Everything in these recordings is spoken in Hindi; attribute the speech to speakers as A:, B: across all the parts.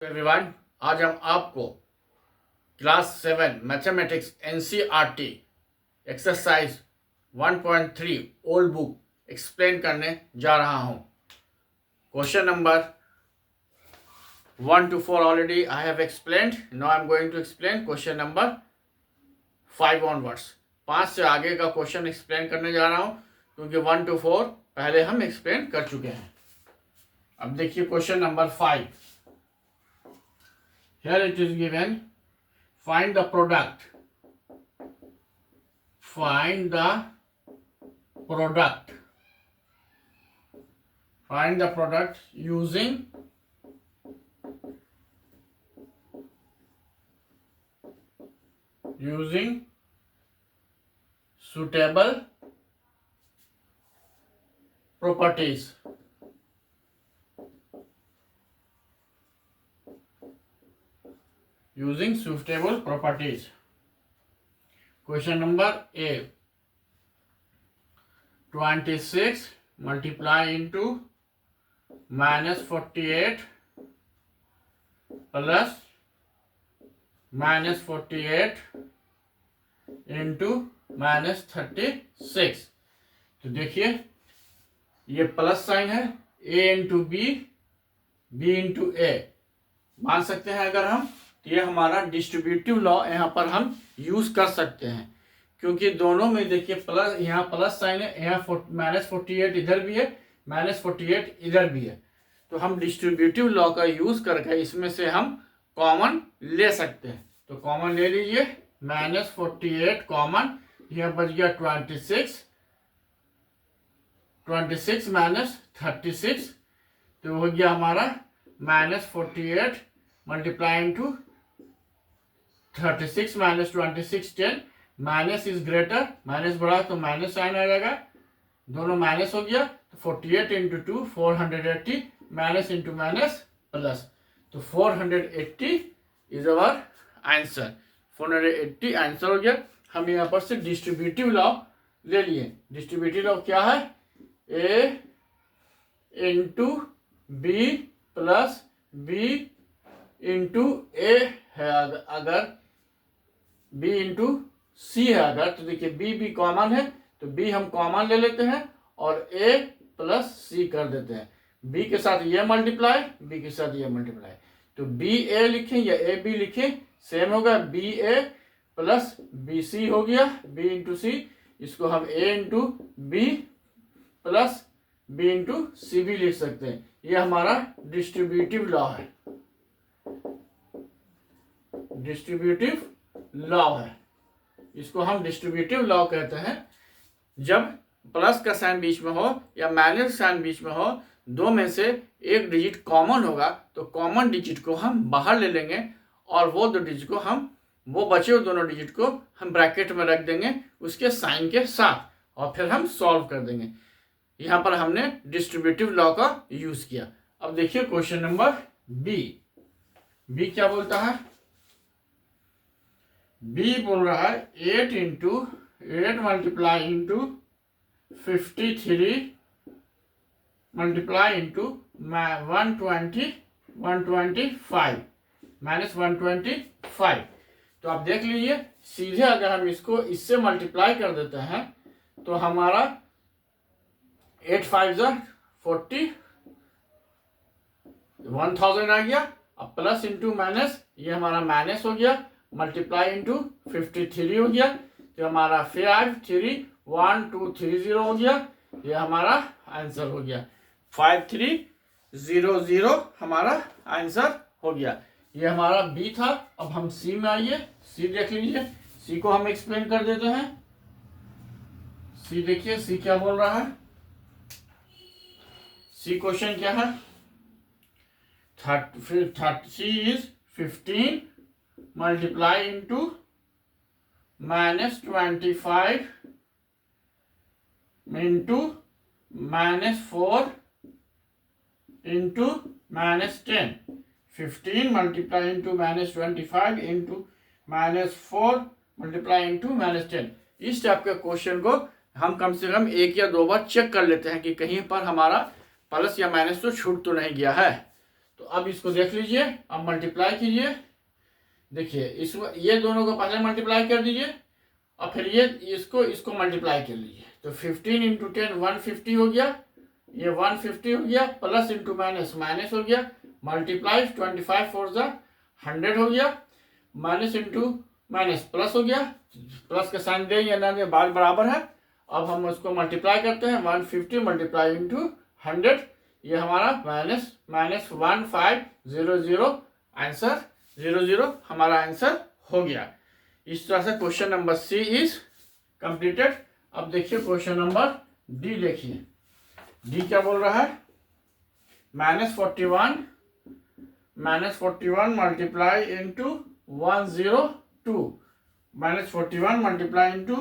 A: एवरीवन, आज हम आपको class 7 mathematics NCERT exercise 1.3 old book explain करने जा रहा हूं। Question number 1 to 4 already I have explained. Now I am going to explain question number 5 onwards. 5 से आगे का क्वेश्चन एक्सप्लेन करने जा रहा हूं क्योंकि 1 to 4 पहले हम एक्सप्लेन कर चुके हैं। अब देखिए question number 5। Here it is given, find the product. Find the product. Find the product using suitable properties. Using suitable properties. Question number A. 26 multiply into minus 48 plus minus 48 into minus 36। तो देखिए ये प्लस साइन है, a into B, b into A मान सकते हैं अगर हम, ये हमारा डिस्ट्रीब्यूटिव लॉ यहाँ पर हम यूज कर सकते हैं क्योंकि दोनों में देखिए प्लस, यहाँ प्लस साइन है, यहाँ माइनस 48 इधर भी है, माइनस 48 इधर भी है। तो हम डिस्ट्रीब्यूटिव लॉ का यूज करके इसमें से हम कॉमन ले सकते हैं। तो कॉमन ले लीजिए, माइनस 48 कॉमन, यह बच गया 26 माइनस 36, तो हो गया हमारा minus 48 multiply into 36 minus 26 10। Minus is greater, minus बड़ा तो माइनस साइन आ जाएगा, दोनों माइनस हो गया तो 48 into 2 480, minus into minus plus, तो 480 इज अवर आंसर। 480 आंसर हो गया। हम यहाँ पर से डिस्ट्रीब्यूटिव लॉ ले लिए। डिस्ट्रीब्यूटिव लॉ क्या है? A into B plus B into A है, अगर बी इंटू सी है अगर, तो देखिए बी कॉमन है तो बी हम कॉमन ले लेते हैं और ए प्लस सी कर देते हैं। बी के साथ ये मल्टीप्लाई, बी के साथ ये मल्टीप्लाई, तो बी ए लिखें या ए बी लिखें सेम होगा। B A plus B C हो गया, बी इंटू सी, इसको हम A into B plus B into C भी लिख सकते हैं। ये हमारा डिस्ट्रीब्यूटिव लॉ है, डिस्ट्रीब्यूटिव लॉ है, इसको हम डिस्ट्रीब्यूटिव लॉ कहते हैं। जब प्लस का साइन बीच में हो या माइनस साइन बीच में हो, दो में से एक डिजिट कॉमन होगा तो कॉमन डिजिट को हम बाहर ले लेंगे और वो दो डिजिट को हम, वो बचे हुए दोनों डिजिट को हम ब्रैकेट में रख देंगे उसके साइन के साथ और फिर हम सॉल्व कर देंगे। यहाँ पर हमने डिस्ट्रीब्यूटिव लॉ का यूज किया। अब देखिए क्वेश्चन नंबर बी क्या बोलता है? बी बोल रहा है 8 into 8 multiply into 53 multiply into 125 minus 125। तो आप देख लीजिए, सीधे अगर हम इसको इससे मल्टीप्लाई कर देते हैं तो हमारा 8 5 40 1000 आ गया। अब प्लस इंटू माइनस, ये हमारा माइनस हो गया, मल्टीप्लाई इंटू 53 हो गया, तो हमारा 5 3 1 2 3 0 हो गया। ये हमारा आंसर हो गया 5300 हमारा आंसर हो गया। ये हमारा बी था। अब हम सी में आइए, सी देख लीजिए, सी को हम एक्सप्लेन कर देते हैं। सी देखिए, सी क्या बोल रहा है? सी क्वेश्चन क्या है? 30 is 15 multiply into minus 25 into minus 4 into minus 10। 15 multiply into minus 25 into minus 4 multiply into minus 10। इस टाइप के क्वेश्चन को हम कम से कम एक या दो बार चेक कर लेते हैं कि कहीं पर हमारा प्लस या माइनस तो छूट तो नहीं गया है। तो अब इसको देख लीजिए, अब मल्टीप्लाई कीजिए। देखिए इस ये दोनों को पहले मल्टीप्लाई कर दीजिए और फिर ये इसको मल्टीप्लाई कर लीजिए। तो 15 इंटू 10 150 हो गया, ये 150 हो गया, प्लस इंटू माइनस माइनस हो गया, मल्टीप्लाई 25 फोर ज़ा 100 हो गया, माइनस इंटू माइनस प्लस हो गया, प्लस का साइन दे या ना दे बात बराबर है। अब हम उसको मल्टीप्लाई करते हैं, 150 मल्टीप्लाई इंटू 100, ये हमारा माइनस माइनस 1500, आंसर 00 हमारा आंसर हो गया। इस तरह से question number C is completed. अब देखिए क्वेश्चन नंबर डी देखिए, डी क्या बोल रहा है, -41 मल्टीप्लाई इंटू 102, -41 मल्टीप्लाई इंटू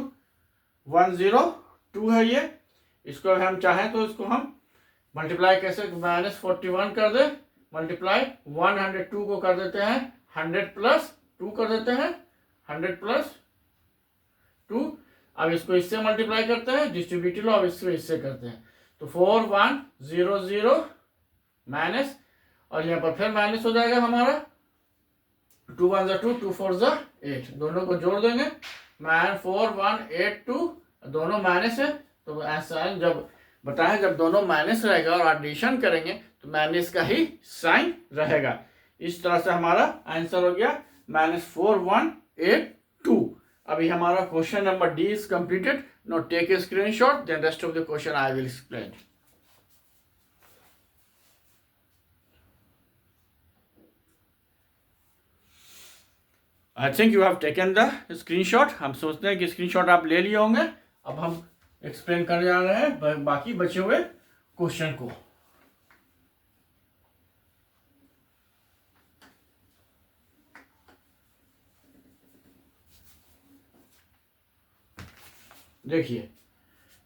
A: 102 है ये। इसको अगर हम चाहें तो इसको हम मल्टीप्लाई कैसे, -41 कर दे, मल्टीप्लाई 102 को कर देते हैं 100 प्लस 2 कर देते हैं, 100 प्लस 2। अब इसको इससे मल्टीप्लाई करते हैं, डिस्ट्रीब्यूटिव लो, अब इसको इससे करते हैं, तो 4100 माइनस, और यहाँ पर फिर माइनस हो जाएगा हमारा, 2 1 2 2 4 8, दोनों को जोड़ देंगे, 4182, दोनों माइनस है तो साइन जब बताएं, जब दोनों माइनस रहेगा और एडिशन करेंगे तो माइनस का ही साइन रहेगा। इस तरह से हमारा आंसर हो गया -4182। अभी हमारा question number D is completed. Now take a screenshot, then rest of the question I will explain. I think you have taken the screenshot. हम सोचते हैं कि स्क्रीनशॉट आप ले लिए होंगे। अब हम एक्सप्लेन करने जा रहे हैं बाकी बचे हुए क्वेश्चन को। देखिए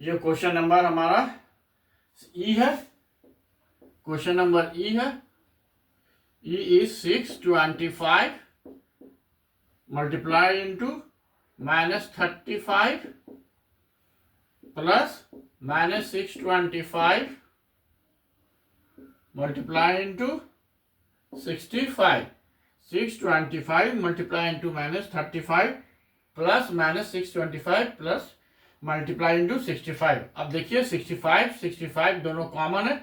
A: ये क्वेश्चन नंबर हमारा ई है, क्वेश्चन नंबर ई है। E is 625 multiply into -35 plus -625 multiply into 65, 625 multiply into -35 plus -625 plus multiply into 65। अब देखिए 65 65 दोनों कॉमन है,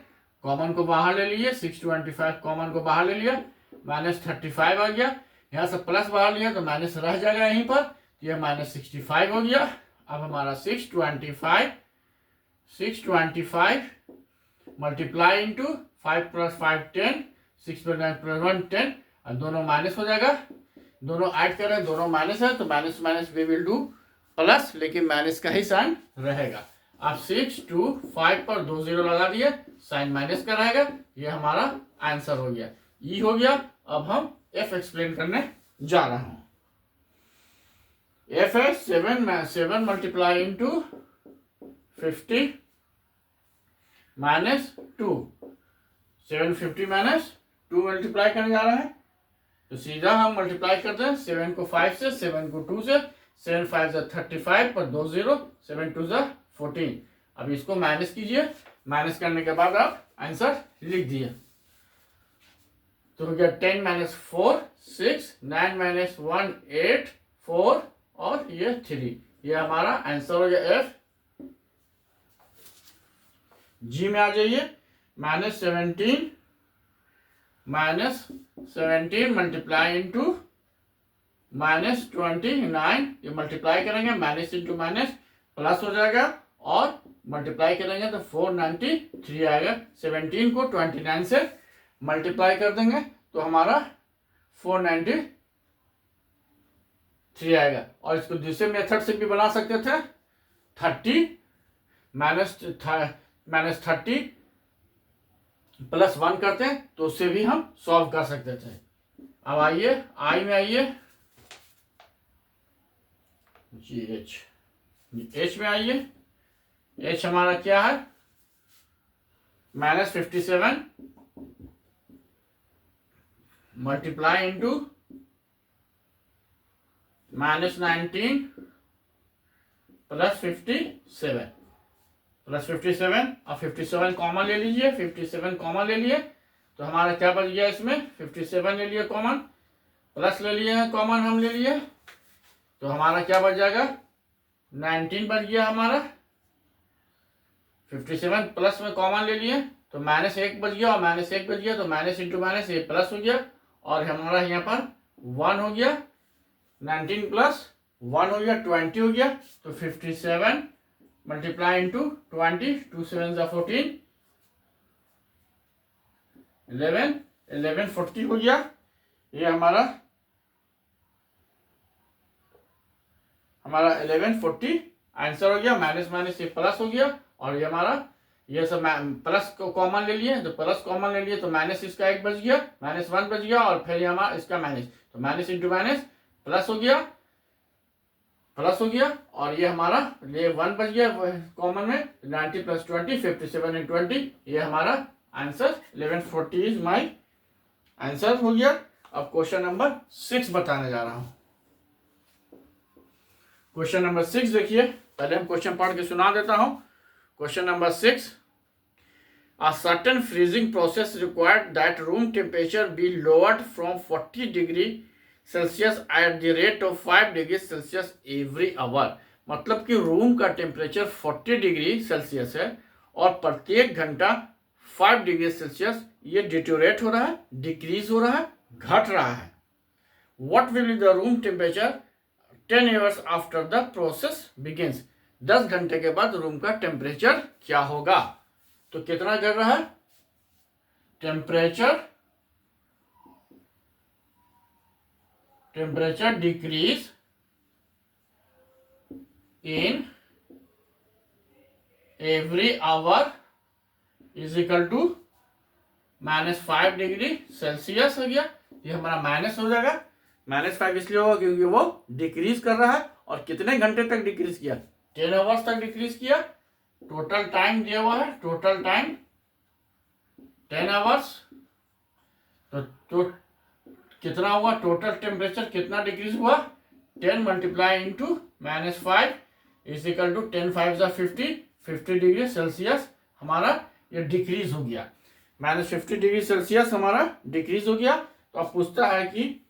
A: कॉमन को बाहर ले लिए, 625 कॉमन को बाहर ले लिया, -35 आ गया, यहाँ से प्लस बाहर लिया तो माइनस रह जाएगा यहीं पर, तो यह -65 हो गया। अब हमारा 625 मल्टीप्लाई इंटू 5 + 5 10, 6 + 9 + 1 10, और दोनों माइनस हो जाएगा, दोनों ऐड करें, दोनों माइनस है तो minus minus we will do plus, लेकिन माइनस का ही साइन रहेगा। अब 6 2 5 पर 2 0 लगा दिए, साइन माइनस का रहेगा, ये हमारा आंसर हो गया, ई हो गया। अब हम एफ एक्सप्लेन करने जा रहा हूं। एफ है 7 मल्टीप्लाई इंटू 50 -2, 750 -2 मल्टीप्लाई करने जा रहा है, तो सीधा हम मल्टीप्लाई करते हैं 7 को 5 से, 7 को 2 से, 7 5 35 पर 2 0, 7 2 14। अब इसको माइनस कीजिए, माइनस करने के बाद आप आंसर लिख दिए, तो हो गया 10 - 4 6, 9 - 1 8 4 और ये 3, ये हमारा आंसर हो गया एफ। जी में आ जाइए, -17 मल्टीप्लाई इंटू -29, ये मल्टीप्लाई करेंगे, माइनस इंटू माइनस प्लस हो जाएगा, और मल्टीप्लाई करेंगे तो 493 आएगा। 17 को 29 से मल्टीप्लाई कर देंगे तो हमारा 493 आएगा। और इसको दूसरे मेथड से भी बना सकते थे, 30 प्लस 1 करते हैं तो उससे भी हम सॉल्व कर सकते थे। अब आइए आई में आइए, जी एच में आइए। एच हमारा क्या है, -57 मल्टीप्लाई इंटू -19 प्लस 57 अब 57 कॉमन ले लीजिए, 57 कॉमन ले लिए तो हमारा क्या बच गया इसमें 57 ले लिए कॉमन, प्लस ले लिए हैं कॉमन हम ले लिए, तो हमारा क्या बच जाएगा 19 बच गया हमारा। 57 प्लस में कॉमन ले लिए तो माइनस 1 बच गया, और माइनस 1 बच गया तो माइनस इंटू माइनस ये प्लस हो गया, और हमारा यहाँ पर 1 हो गया, 19 प्लस 1 हो गया 20 हो गया, तो 57 मल्टीप्लाई इंटू 20, 2 7 14, 11 40 हो गया। ये हमारा 1140 आंसर हो गया। माइनस माइनस ये प्लस हो गया, और ये हमारा ये सब प्लस को कॉमन ले लिए, तो प्लस कॉमन ले लिए तो माइनस इसका 1 बच गया, माइनस 1 बच गया, और फिर हमारा इसका माइनस, तो माइनस इंटू माइनस प्लस हो गया, प्लस हो गया, और ये हमारा ये 1 बच गया कॉमन में, 90 प्लस 20 57 एंड 20, ये हमारा आंसर 1140 इज माई आंसर हो गया। अब क्वेश्चन नंबर 6 बताने जा रहा हूं। क्वेश्चन नंबर 6 देखिए, पहले हम क्वेश्चन पढ़ के सुना देता हूं। Question number 6, a certain freezing process required that room temperature be lowered from 40 degree Celsius at the rate of 5 degree Celsius every hour। मतलब कि रूम का टेम्परेचर 40 डिग्री सेल्सियस है और प्रत्येक घंटा 5 डिग्री सेल्सियस ये डिटोरेट हो रहा है, डिक्रीज हो रहा है, घट रहा है। What will be the room temperature 10 hours after the process begins. 10 घंटे के बाद रूम का टेम्परेचर क्या होगा। तो कितना कर रहा है temperature decrease in every hour is equal to -5 degree Celsius हो गया। ये हमारा माइनस हो जाएगा, -5 इसलिए होगा क्योंकि वो डिक्रीज कर रहा है। और कितने घंटे तक डिक्रीज किया 10 आवर्स तक डिक्रीज किया। टोटल टाइम दिया हुआ है, टोटल टाइम 10 आवर्स। तो कितना हुआ टोटल टेम्परेचर कितना डिक्रीज हुआ 10 multiply into -5 is equal to 10 5 50 degree Celsius हमारा ये डिक्रीज हो गया। -50 डिग्री सेल्सियस हमारा डिक्रीज हो गया। तो अब पूछता है कि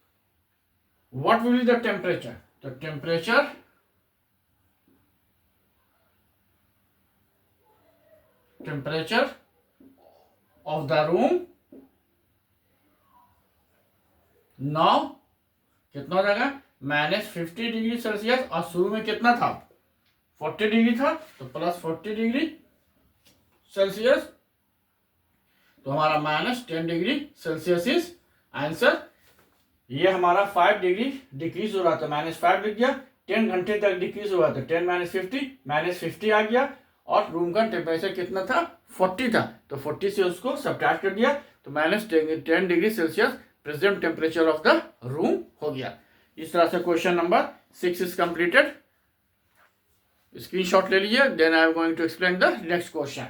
A: what will be the temperature. तो temperature of the room now कितना हो जाएगा -50 डिग्री सेल्सियस, और शुरू में कितना था 40 डिग्री था, तो प्लस 40 डिग्री सेल्सियस, तो हमारा -10 डिग्री सेल्सियस इज आंसर। ये हमारा 5 डिग्री डिक्रीज हो रहा था, -5 दिख गया, 10 घंटे तक डिक्रीज हुआ था, 10 -50 आ गया, और रूम का टेम्परेचर कितना था 40 था, तो 40 से उसको सब्ट्रैक्ट कर दिया, तो -10 degree Celsius present temperature of the room हो गया। इस तरह से question number 6 is completed. Screenshot ले लीजिए, then I am going to explain the next question.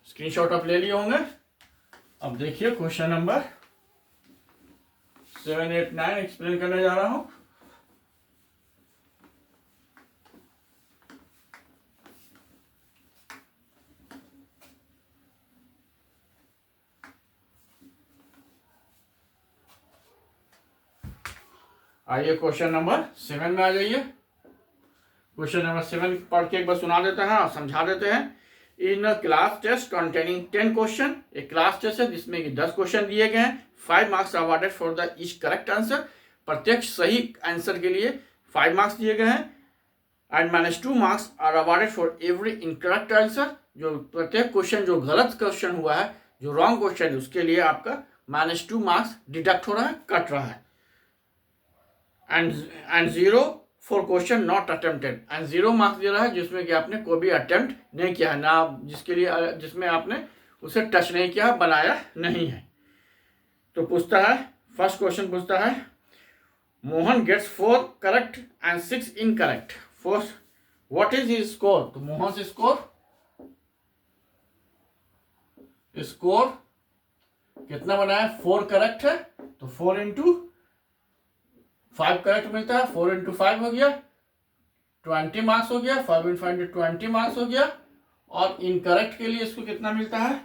A: Screenshot आप ले लिए होंगे। अब देखिए क्वेश्चन नंबर 7 8 9 एक्सप्लेन करने जा रहा हूं। आइए क्वेश्चन नंबर 7 में आ जाइए। क्वेश्चन नंबर 7 पढ़ के एक बार सुना देते हैं और समझा देते हैं। In class test containing 10 question, एक क्लास टेस्ट है जिसमें कि 10 क्वेश्चन दिए गए हैं। 5 marks awarded for the each correct answer. प्रत्येक सही आंसर के लिए 5 मार्क्स दिए गए हैं, and -2 marks are awarded for every incorrect answer. जो प्रत्येक क्वेश्चन जो गलत क्वेश्चन हुआ है, जो रॉन्ग क्वेश्चन है, उसके लिए आपका -2 मार्क्स डिडक्ट हो रहा है, कट रहा है। And 0 for question not attempted, and 0 marks दे रहा है जिसमें कि आपने कोई भी अटेम्प्ट नहीं किया है, ना जिसके लिए जिसमें आपने उसे टच नहीं किया, बनाया नहीं है। तो पूछता है, फर्स्ट क्वेश्चन पूछता है, Mohan gets 4 correct and 6 incorrect, what is his score. तो मोहन से स्कोर कितना बनाया 4 करेक्ट है, तो 4 इंटू 5 करेक्ट मिलता है, 4 इंटू 5 हो गया 20 मार्क्स हो गया, 5 इंटू 5 20 मार्क्स हो गया। और इनकरेक्ट के लिए इसको कितना मिलता है?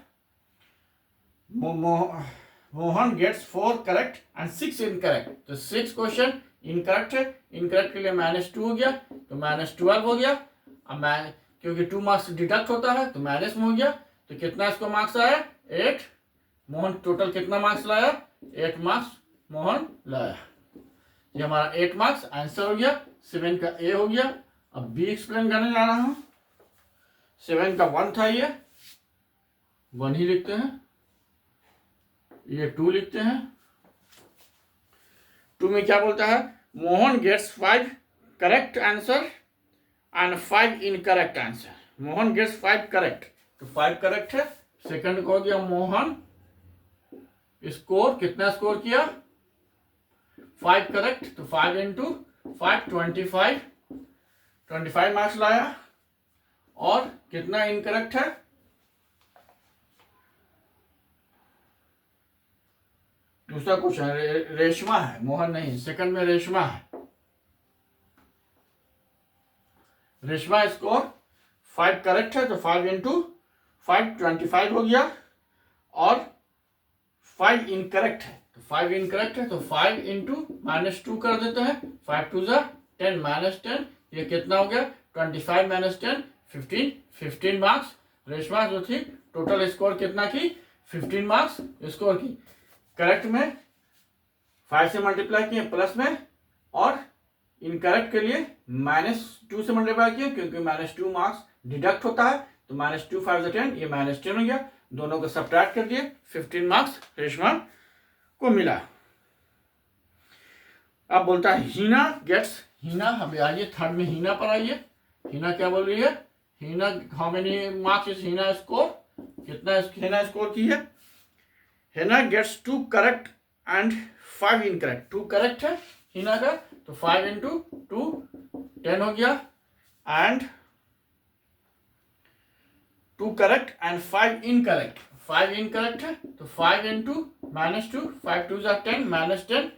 A: Mohan gets 4 correct and 6 incorrect. तो 6 क्वेश्चन इनकरेक्ट है, इनकरेक्ट के लिए -2 हो गया, तो -12 हो गया। अब मैं क्योंकि 2 मार्क्स डिडक्ट होता है तो माइनस में हो गया, तो कितना इसको मार्क्स आया? 8। मोहन टोटल कितना मार्क्स लाया? 8 मार्क्स मोहन लाया। ये हमारा 8 मार्क्स आंसर हो गया। 7 का ए हो गया। अब बी एक्सप्लेन करने जा रहा हूं। 7 का 1 था, ये 1 ही लिखते हैं, ये 2 लिखते हैं। 2 में क्या बोलता है? Mohan gets 5 correct answer and 5 incorrect answer. Mohan gets 5 correct, तो 5 करेक्ट है। सेकंड को हो गया मोहन स्कोर, कितना स्कोर किया? 5 करेक्ट, तो 5 इंटू 5 25 मार्क्स लाया। और कितना इनकरेक्ट है? दूसरा क्वेश्चन रेशमा है, मोहन नहीं, सेकंड में रेशमा है। रेशमा स्कोर 5 करेक्ट है, तो 5 इंटू 5 25 हो गया। और 5 इनकरेक्ट है, तो 5 इनकरेक्ट है, तो 5 इंटू -2 कर देते हैं। 5 2 ज़ा 10 -10, ये कितना हो गया? 25 -10 15 मार्क्स। रेशमा जो थी टोटल स्कोर कितना की? 15 मार्क्स स्कोर की। करेक्ट में 5 से मल्टीप्लाई किए प्लस में, और इनकरेक्ट के लिए -2 से मल्टीप्लाई किए, क्योंकि -2 मार्क्स डिडक्ट होता है, तो -2 5 10, ये -10 हो गया। दोनों को सब्ट्रैक्ट कर दिए, 15 मार्क्स रेशमा को मिला। अब बोलता है हीना गेट्स, हीना, अभी आइए थर्ड में हीना पर आइए। हीना क्या बोल रही है? Heena how many marks is Heena score? कितना हीना स्कोर की है? Heena gets 2 correct and 5 incorrect. 2 correct है हीना का, तो 5 इंटू 2 10 हो गया। And 2 correct and 5 incorrect. 5 incorrect है, तो 5 इंटू -2 5 2 ज़ा 10 -10,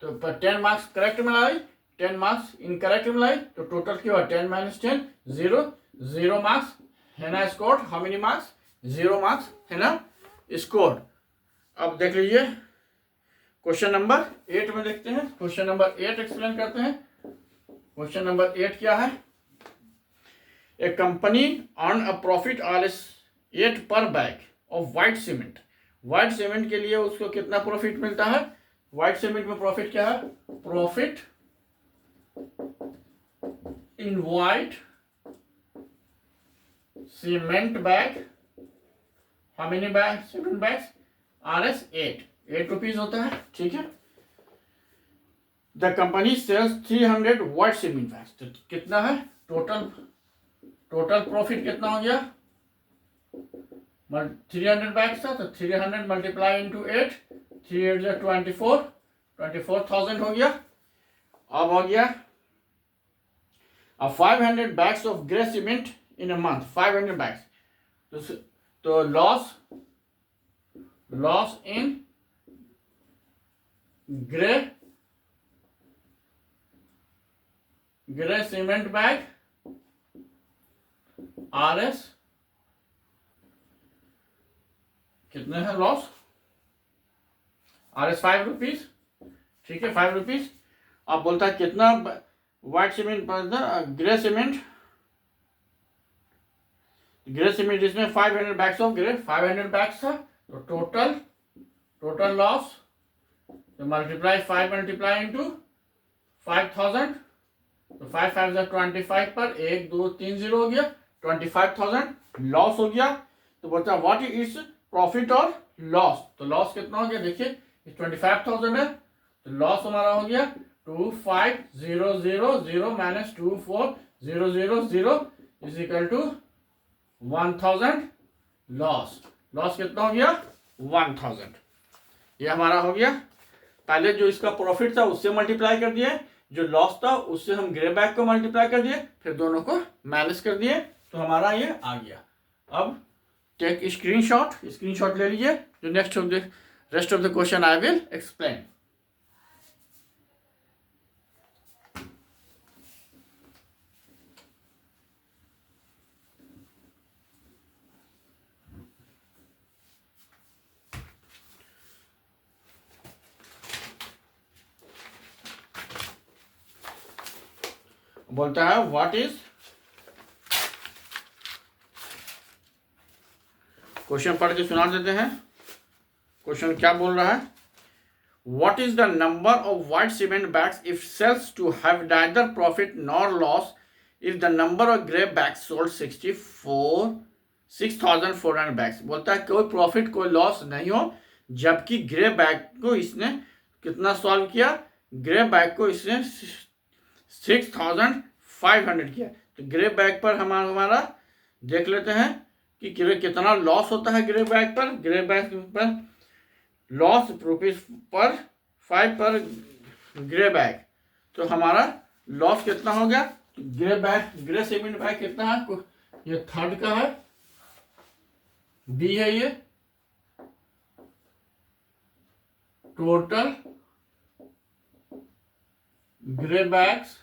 A: तो 10 मार्क्स करेक्ट में लाई, 10 मार्क्स इनकरेक्ट में लाई, तो टोटल क्या हुआ? 10 -10 0 मार्क्स। हैना scored how many marks? 0 marks हैना स्कोर्ड। अब देख लीजिए क्वेश्चन नंबर 8 में देखते हैं। क्वेश्चन नंबर 8 एक्सप्लेन करते हैं। क्वेश्चन नंबर 8 क्या है? ए कंपनी अर्न अ प्रॉफिट $8 पर bag of white cement. White cement के लिए उसको कितना प्रॉफिट मिलता है? व्हाइट सीमेंट में प्रॉफिट क्या है? Profit in white cement bag, how many bag cement bags? RS 8 rupees होता है, ठीक है। The company sells 300 white cement bags, तो कितना है टोटल प्रॉफिट कितना हो गया? 300 बैग्स था, तो 300 मल्टीप्लाई इंटू 8, 3 8 जा 24,000 हो गया। अब हो गया 500 bags of grey cement in a month, 500 bags, तो loss in grey cement bag RS कितने हैं लॉस? RS 5 रुपीज, ठीक है, 5 रुपीज। आप बोलता है कितना व्हाइट सीमेंट ग्रे सीमेंट इसमें 500 बैग्स ऑफ ग्रे, 500 बैग्स था, तो टोटल लॉस, तो मल्टीप्लाई 5 मल्टीप्लाई इंटू 5000, तो 5 5 25 पर 1 2 3 0 हो गया, 25,000 लॉस हो गया। तो बोलता है व्हाट इज प्रॉफिट और लॉस? तो लॉस कितना हो गया? देखिए 25,000 है, तो लॉस हमारा हो गया 25,000 minus 24,000 is equal to 1000 loss. Loss कितना हो गया? 1000। ये हमारा हो गया। पहले जो इसका प्रॉफिट था उससे मल्टीप्लाई कर दिए, जो लॉस था उससे हम ग्रे बैग को मल्टीप्लाई कर दिए, फिर दोनों को माइनस कर दिए, तो हमारा ये आ गया। अब टेक स्क्रीनशॉट ले लीजिए। जो rest of the question I will explain. बोलता है व्हाट इज, क्वेश्चन पढ़ के सुना देते हैं। क्वेश्चन क्या बोल रहा है, what is the number of white cement bags if sells to have neither profit nor loss if the number of grey bags sold 6,400 bags. बोलता है कोई प्रॉफिट कोई लॉस नहीं हो, जबकि ग्रे बैग को इसने कितना सॉल्व किया, ग्रे बैग को इसने 6,500 किया। तो ग्रे बैग पर हमारा देख लेते हैं कि कितना लॉस होता है ग्रे बैग पर। ग्रे बैग पर लॉस रुपीज पर 5 पर ग्रे बैग, तो हमारा लॉस कितना हो गया। ग्रे सीमेंट बैग कितना है, ये थर्ड का है, बी है ये। Total grey bags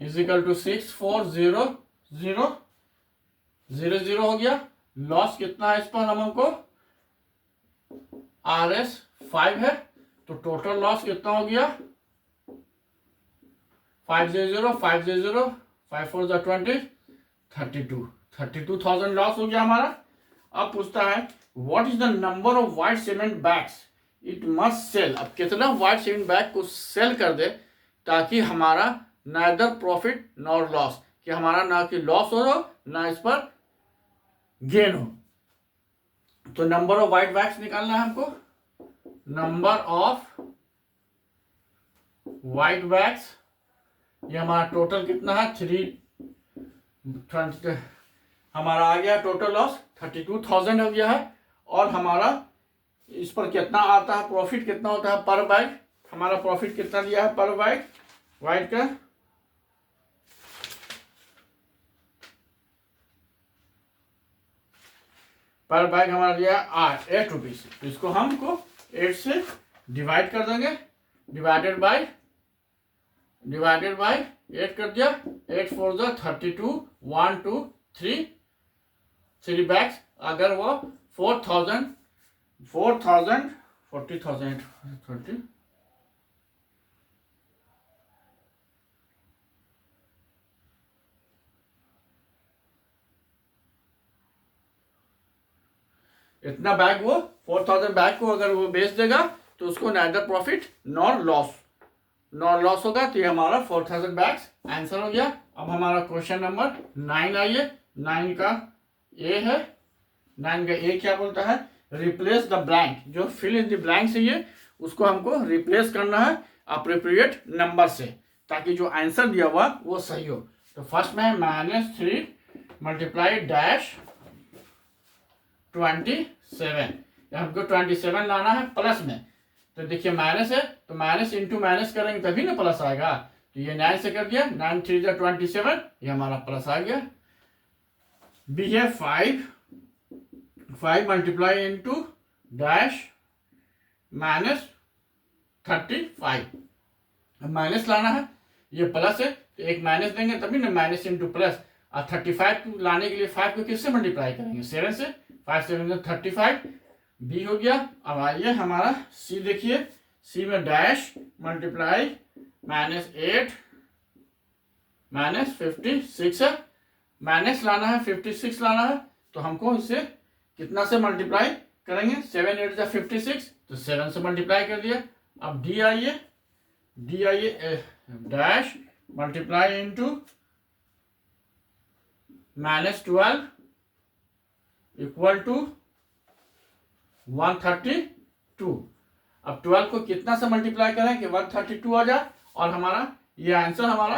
A: is equal to 6,400 हो गया। लॉस कितना है इस पर हमको RS 5 है, तो टोटल लॉस कितना हो गया 500 5 4 20 32,000 लॉस हो गया हमारा। अब पूछता है what is the number of white cement bags it must sell. अब कितना व्हाइट सीमेंट बैग को सेल कर दे ताकि हमारा नाइदर प्रॉफिट नॉर लॉस, कि हमारा ना कि लॉस हो ना इस पर गेन हो। तो नंबर ऑफ व्हाइट बैग्स निकालना है हमको। नंबर ऑफ व्हाइट बैग्स, ये हमारा टोटल कितना है 320, हमारा आ गया टोटल लॉस 32,000 हो गया है। और हमारा इस पर कितना आता है, प्रॉफिट कितना होता है पर बैग, हमारा प्रॉफिट कितना दिया है पर बैग व्हाइट का, पर बैग हमारा दिया 8 रुपीज। इसको हमको 8 से डिवाइड कर देंगे, डिवाइडेड बाय 8 कर दिया, 8 4 32, 1 2 3 बैग्स। अगर वो 40,000 40,000 30 इतना बैग, वो 4,000 बैग को अगर वो बेच देगा तो उसको नाइदर प्रॉफिट नॉर लॉस होगा। तो ये हमारा 4,000 बैग्स आंसर हो गया। अब हमारा क्वेश्चन नंबर 9 आइए। 9 का ए है, 9 का ए क्या बोलता है, रिप्लेस द ब्लैंक, जो फिल इन द ब्लैंक से ये उसको हमको रिप्लेस करना है अप्रोप्रिएट नंबर से, ताकि जो आंसर दिया हुआ वो सही हो। तो फर्स्ट में -3 मल्टीप्लाई डैश 27, हमको 27 लाना है प्लस में। तो देखिए माइनस है, तो माइनस इंटू माइनस करेंगे तभी ना प्लस आएगा। तो ये 9 से कर दिया, 9 3 27, ये हमारा प्लस आ गया। बी है 5 मल्टीप्लाई इंटू डैश -35, माइनस लाना है, ये प्लस है तो एक माइनस देंगे तभी ना, माइनस इंटू प्लस। और 35 लाने के लिए 5 को किससे मल्टीप्लाई करेंगे, 7 से, 5 7 35, बी हो गया। अब आइए हमारा सी देखिए, सी में डैश मल्टीप्लाई -8 -56 है, माइनस लाना है 56 लाना है, तो हमको इसे कितना से मल्टीप्लाई करेंगे, 7 8 56, तो 7 से मल्टीप्लाई कर दिया। अब डी आइए dash multiply into -12 equal to 132। अब 12 को कितना से मल्टीप्लाई करें कि 132 आ जाए। और हमारा ये आंसर हमारा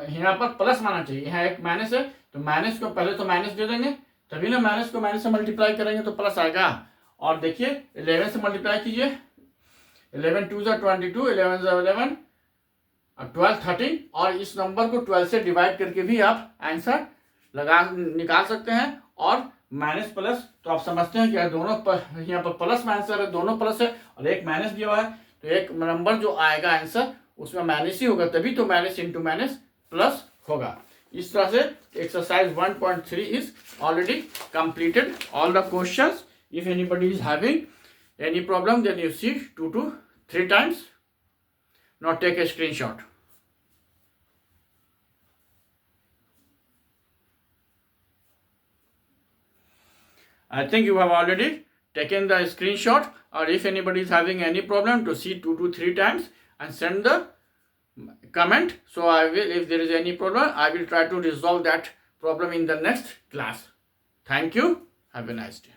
A: यहाँ पर प्लस माना चाहिए, यहाँ एक माइनस है तो माइनस को पहले तो माइनस दे देंगे, तभी ना माइनस को माइनस से मल्टीप्लाई करेंगे तो प्लस आएगा। और देखिए 11 से मल्टीप्लाई कीजिए, 11 2 22, 11 11, अब 12 13, और इस नंबर को 12 से डिवाइड करके भी आप आंसर निकाल सकते हैं। और माइनस प्लस तो आप समझते हैं कि दोनों यहाँ पर प्लस में आंसर है, दोनों प्लस है और एक माइनस दिया हुआ है, तो एक नंबर जो आएगा आंसर उसमें माइनस ही होगा, तभी तो माइनस इंटू माइनस प्लस होगा। इस तरह से exercise 1.3 is already completed all the questions. If anybody is having any problem then you see 2 to 3 times, not take a screenshot. I think you have already taken the screenshot, or if anybody is having any problem, to see 2 to 3 times and send the comment. So I will, if there is any problem, I will try to resolve that problem in the next class. Thank you. Have a nice day.